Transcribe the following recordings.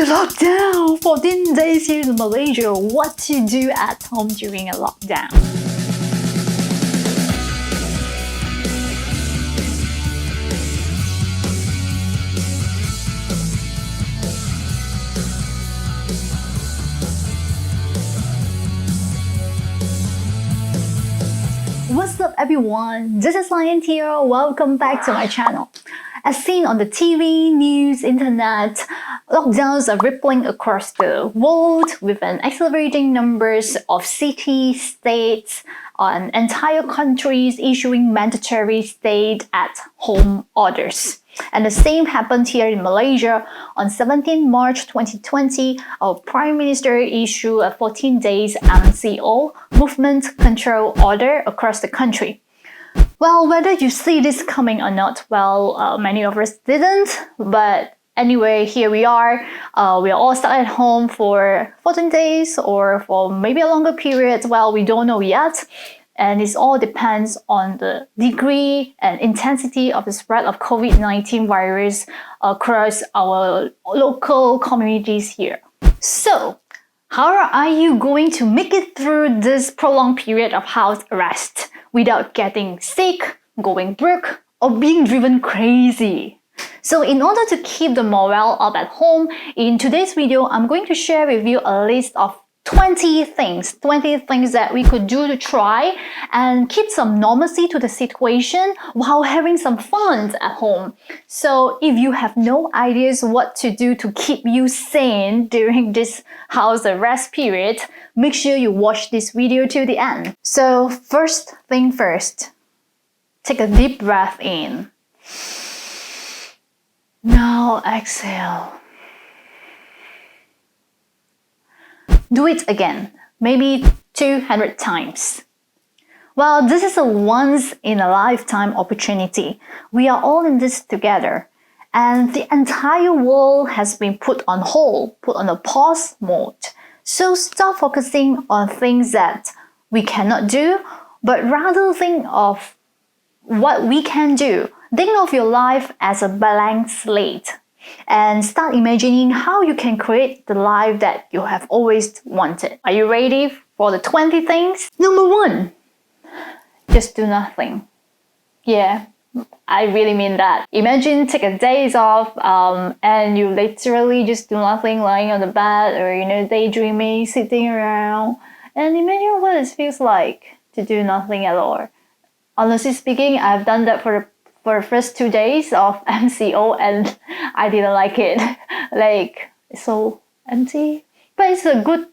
The lockdown! 14 days here in Malaysia. What to do at home during a lockdown? What's up everyone? This is Lion here. Welcome back to my channel. As seen on the TV, news, internet, lockdowns are rippling across the world with an accelerating numbers of cities, states, and entire countries issuing mandatory stay-at-home orders. And the same happened here in Malaysia. On 17 March 2020, our Prime Minister issued a 14 days MCO, Movement Control Order, across the country. Well, whether you see this coming or not, well, many of us didn't. But anyway, here we are. We are all stuck at home for 14 days or for maybe a longer period. Well, we don't know yet. And it all depends on the degree and intensity of the spread of COVID-19 virus across our local communities here. So, how are you going to make it through this prolonged period of house arrest without getting sick, going broke, or being driven crazy? So in order to keep the morale up at home, in today's video, I'm going to share with you a list of 20 things that we could do to try and keep some normalcy to the situation while having some fun at home. So if you have no ideas what to do to keep you sane during this house arrest period, make sure you watch this video till the end. So first thing first, take a deep breath in. Now exhale. Do it again, maybe 200 times. Well, this is a once-in-a-lifetime opportunity. We are all in this together. And the entire world has been put on hold, put on a pause mode. So stop focusing on things that we cannot do, but rather think of what we can do. Think of your life as a blank slate. And start imagining how you can create the life that you have always wanted. Are you ready for the 20 things? Number 1, just do nothing. Yeah, I really mean that. Imagine take a days off and you literally just do nothing, lying on the bed or daydreaming, sitting around, and imagine what it feels like to do nothing at all. Honestly speaking, I've done that for the first 2 days of MCO and I didn't like it. Like, it's so empty. But it's a good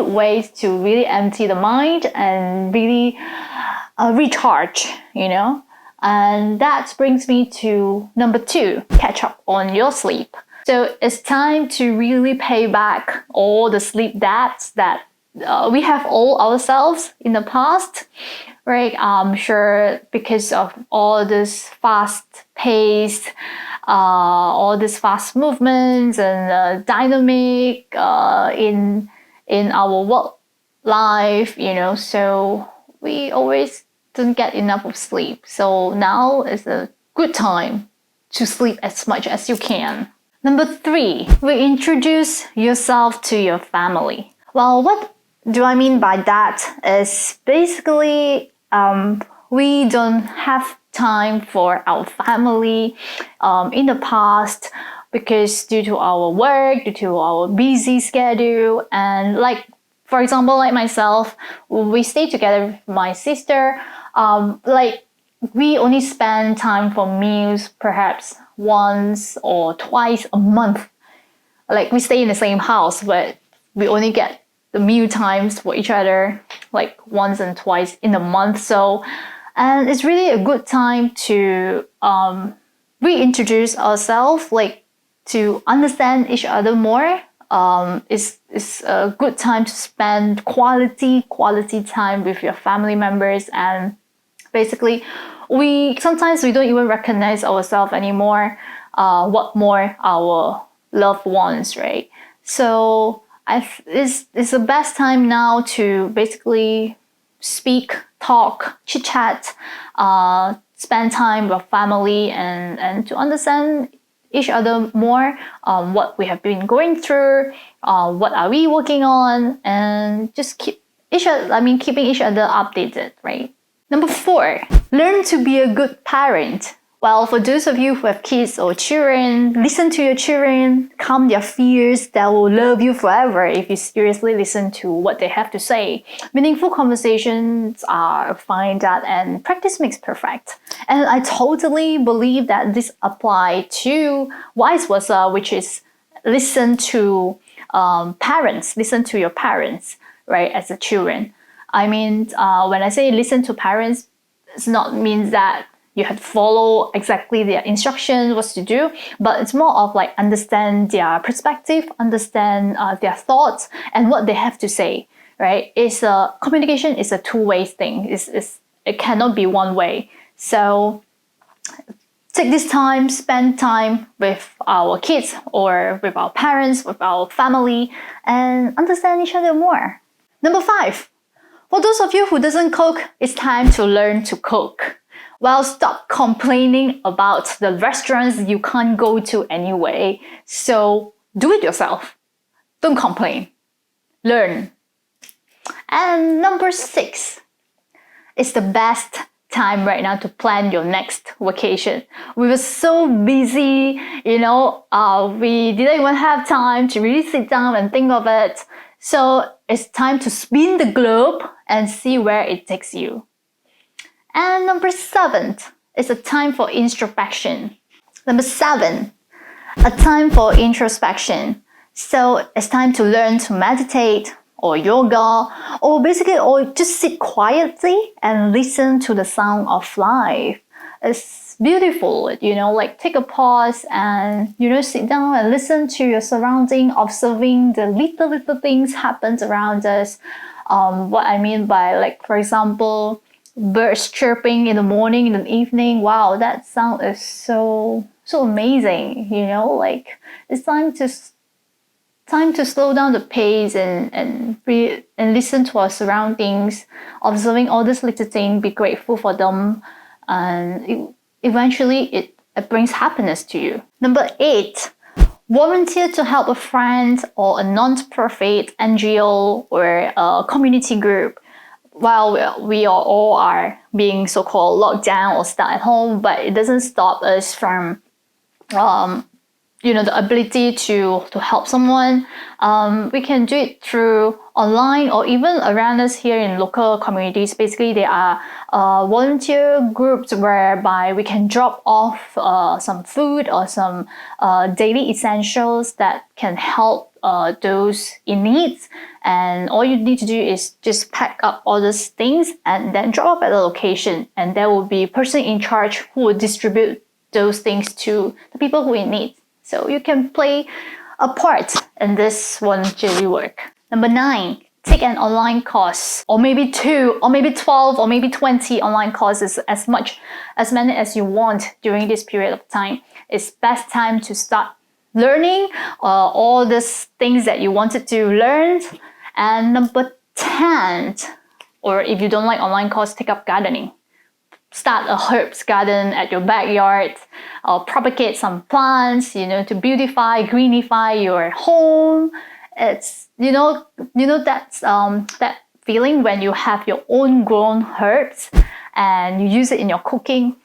way to really empty the mind and really recharge, And that brings me to number 2, catch up on your sleep. So it's time to really pay back all the sleep debts that we have all ourselves in the past. Right, I'm sure because of all this fast pace, all these fast movements and dynamic in our work life, so we always don't get enough of sleep. So now is a good time to sleep as much as you can. Number 3, reintroduce yourself to your family. Well, what do I mean by that is basically we don't have time for our family in the past because due to our work, due to our busy schedule, and for example, like myself, we stay together with my sister. We only spend time for meals perhaps once or twice a month. Like we stay in the same house, but we only get the meal times for each other like once and twice in a month. And it's really a good time to reintroduce ourselves, to understand each other more. It's a good time to spend quality time with your family members, and basically sometimes we don't even recognize ourselves anymore. What more our loved ones, right? So it's the best time now to basically speak, talk, chit-chat, spend time with family and to understand each other more, what we have been going through, what are we working on, and just keeping each other updated, right? Number 4, learn to be a good parent. Well, for those of you who have kids or children, listen to your children, calm their fears. They will love you forever if you seriously listen to what they have to say. Meaningful conversations are find that, and practice makes perfect. And I totally believe that this applies to vice versa, which is listen to parents, listen to your parents, right, as a children. I mean, when I say listen to parents, it's not means that you have to follow exactly their instructions, what to do, but it's more of like understand their perspective, understand their thoughts and what they have to say, right? Communication is a two-way thing. It cannot be one way. So take this time, spend time with our kids or with our parents, with our family, and understand each other more. Number 5, for those of you who doesn't cook, it's time to learn to cook. Well, stop complaining about the restaurants you can't go to anyway. So do it yourself. Don't complain. Learn. And number 6, it's the best time right now to plan your next vacation. We were so busy, we didn't even have time to really sit down and think of it. So it's time to spin the globe and see where it takes you. And number 7 is a time for introspection. Number 7, a time for introspection. So it's time to learn to meditate or yoga or just sit quietly and listen to the sound of life. It's beautiful, like take a pause and, sit down and listen to your surrounding, observing the little things happens around us. What I mean by, like, for example, birds chirping in the morning, in the evening. Wow, that sound is so amazing. Like it's time to slow down the pace and breathe and listen to our surroundings, observing all these little things, be grateful for them, and eventually it brings happiness to you. Number 8, volunteer to help a friend or a non-profit NGO or a community group. While we all are being so-called locked down or stuck at home, but it doesn't stop us from, the ability to help someone. We can do it through online or even around us here in local communities. Basically, there are volunteer groups whereby we can drop off some food or some daily essentials that can help those in need. And all you need to do is just pack up all those things and then drop off at the location. And there will be a person in charge who will distribute those things to the people who are in need. So you can play a part in this voluntary work. Number 9, take an online course, or maybe 2, or maybe 12, or maybe 20 online courses, as many as you want during this period of time. It's best time to start learning all these things that you wanted to learn. And number 10, or if you don't like online course, take up gardening. Start a herbs garden at your backyard, or propagate some plants, to beautify, greenify your home. It's, that's that feeling when you have your own grown herbs and you use it in your cooking.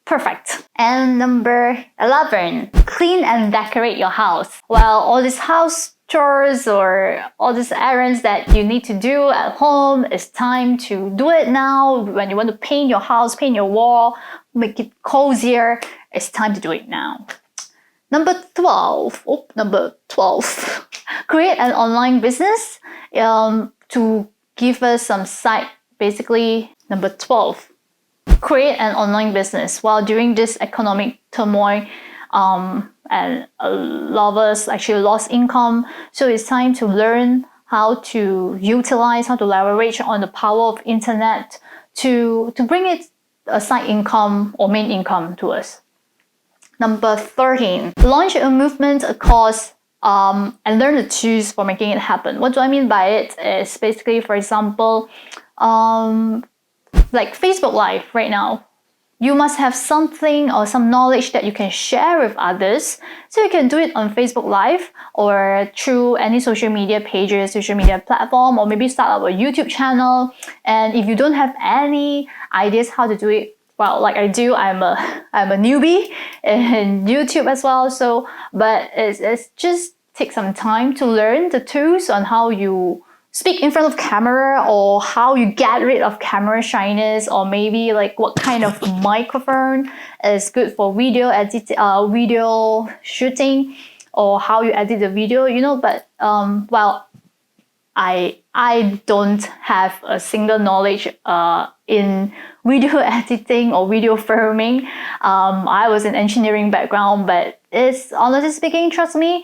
Perfect. And number 11, clean and decorate your house. Well, all these house chores or all these errands that you need to do at home, it's time to do it now. When you want to paint your house, paint your wall, make it cozier, it's time to do it now. Number 12, create an online business to give us some side. Basically, number 12, create an online business. While during this economic turmoil, and a lot of us actually lost income. So it's time to learn how to utilize, how to leverage on the power of internet to bring it a side income or main income to us. Number 13, launch a movement, a cause, and learn the tools for making it happen. What do I mean by it is basically, for example, like Facebook Live right now. You must have something or some knowledge that you can share with others. So you can do it on Facebook Live or through any social media pages, social media platform, or maybe start up a YouTube channel. And if you don't have any ideas how to do it, well, like I do, I'm a newbie in YouTube as well. So, but it's just take some time to learn the tools on how you speak in front of camera, or how you get rid of camera shyness, or maybe like what kind of microphone is good for video video shooting, or how you edit the video, but well, I don't have a single knowledge in video editing or video filming. I was an engineering background, but it's honestly speaking, trust me,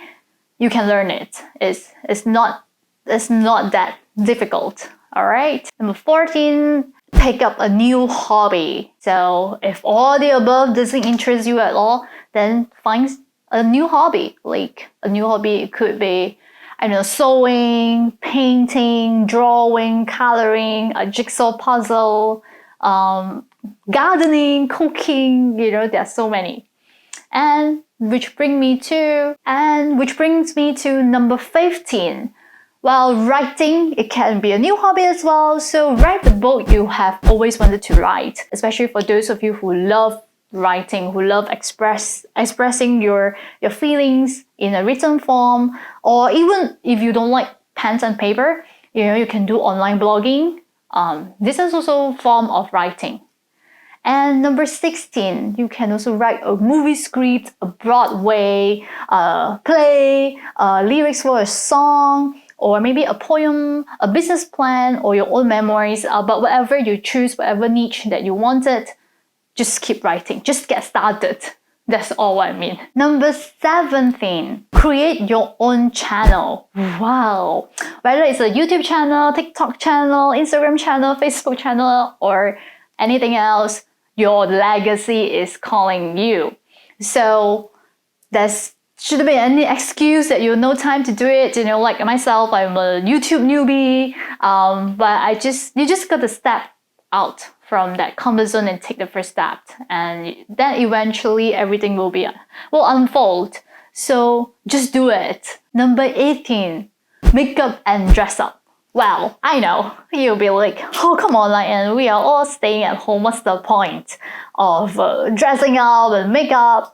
you can learn it. It's not that difficult. All right. Number 14, pick up a new hobby. So if all the above doesn't interest you at all, then find a new hobby. Like a new hobby, it could be, I don't know, sewing, painting, drawing, coloring, a jigsaw puzzle, gardening, cooking, there are so many. And which brings me to number 15. While writing, it can be a new hobby as well. So write the book you have always wanted to write, especially for those of you who love writing, who love expressing your feelings in a written form, or even if you don't like pens and paper, you can do online blogging. This is also a form of writing. And number 16, you can also write a movie script, a Broadway play, lyrics for a song, or maybe a poem, a business plan, or your own memoirs. But whatever you choose, whatever niche that you wanted, just keep writing. Just get started. That's all I mean. Number 17, create your own channel. Wow. Whether it's a YouTube channel, TikTok channel, Instagram channel, Facebook channel, or anything else, your legacy is calling you. So there's shouldn't be any excuse that you have no time to do it. Like myself, I'm a YouTube newbie. But you just got to step out from that comfort zone and take the first step, and then eventually everything will unfold. So just do it. Number 18, makeup and dress up. Well, I know you'll be like, oh come on, and we are all staying at home. What's the point of dressing up and makeup?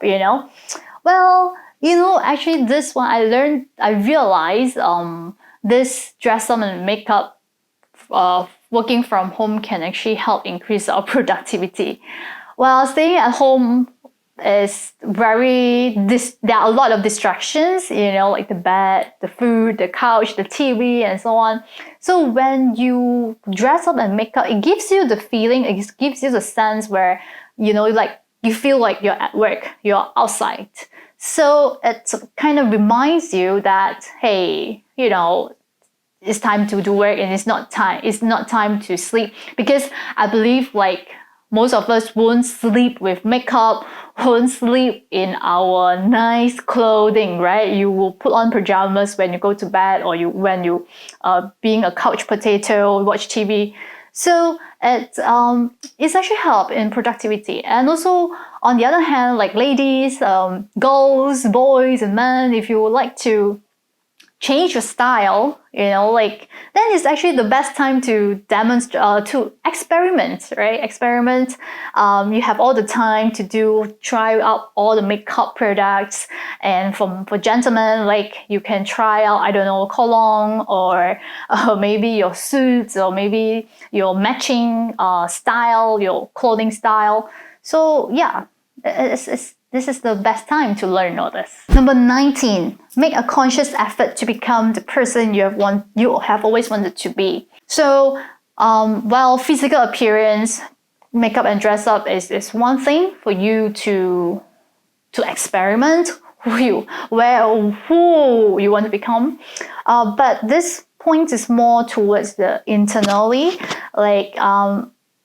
Well, actually this one I realized this dress up and makeup working from home can actually help increase our productivity. Well, staying at home is there are a lot of distractions, like the bed, the food, the couch, the TV, and so on. So when you dress up and make up, it gives you the feeling, it gives you the sense where, like you feel like you're at work, you're outside. So it kind of reminds you that, hey, it's time to do work, and it's not time to sleep. Because I believe like most of us won't sleep with makeup, won't sleep in our nice clothing, right? You will put on pajamas when you go to bed, or when you being a couch potato, watch TV. So it's actually help in productivity. And also on the other hand, like ladies, girls, boys, and men, if you would like to change your style, then it's actually the best time to demonstrate, to experiment, right? Experiment. You have all the time to try out all the makeup products. And for gentlemen, like you can try out, I don't know, cologne, or maybe your suits, or maybe your matching style, your clothing style. So yeah, this is the best time to learn all this. Number 19, make a conscious effort to become the person you have always wanted to be. So while physical appearance, makeup and dress up is one thing for you to experiment who you want to become. But this point is more towards the internally, like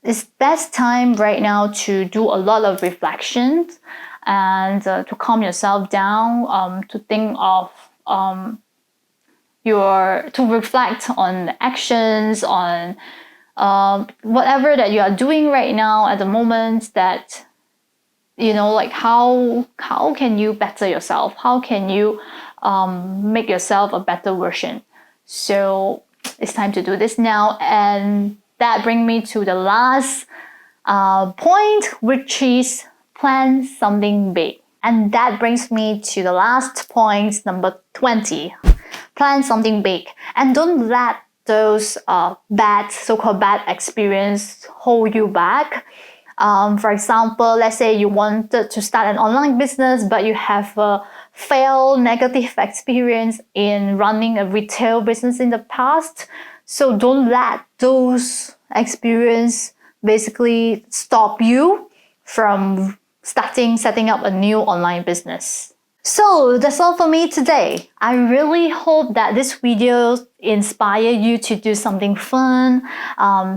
it's best time right now to do a lot of reflections, and to calm yourself down, to think of to reflect on the actions, on whatever that you are doing right now at the moment, that like how can you better yourself, how can you make yourself a better version. So it's time to do this now. And that brings me to the last point, which is plan something big. And that brings me to the last point, number 20. Plan something big, and don't let those so-called bad experience hold you back. For example, let's say you wanted to start an online business, but you have a failed negative experience in running a retail business in the past. So don't let those experience basically stop you from setting up a new online business. So that's all for me today. I really hope that this video inspires you to do something fun,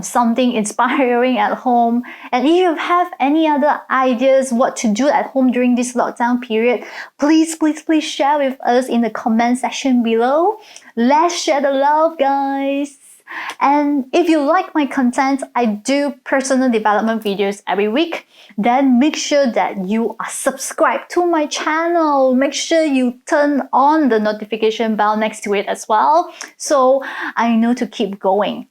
something inspiring at home. And if you have any other ideas what to do at home during this lockdown period, please share with us in the comment section below. Let's share the love, guys. And if you like my content, I do personal development videos every week. Then make sure that you are subscribed to my channel. Make sure you turn on the notification bell next to it as well, so I know to keep going.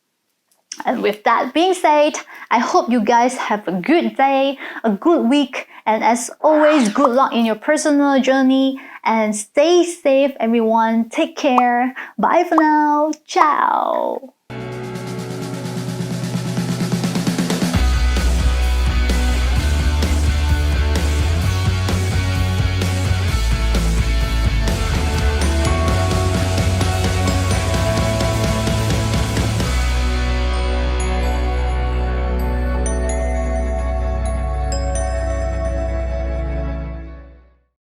And with that being said, I hope you guys have a good day, a good week, and as always, good luck in your personal journey, and stay safe everyone. Take care. Bye for now. Ciao.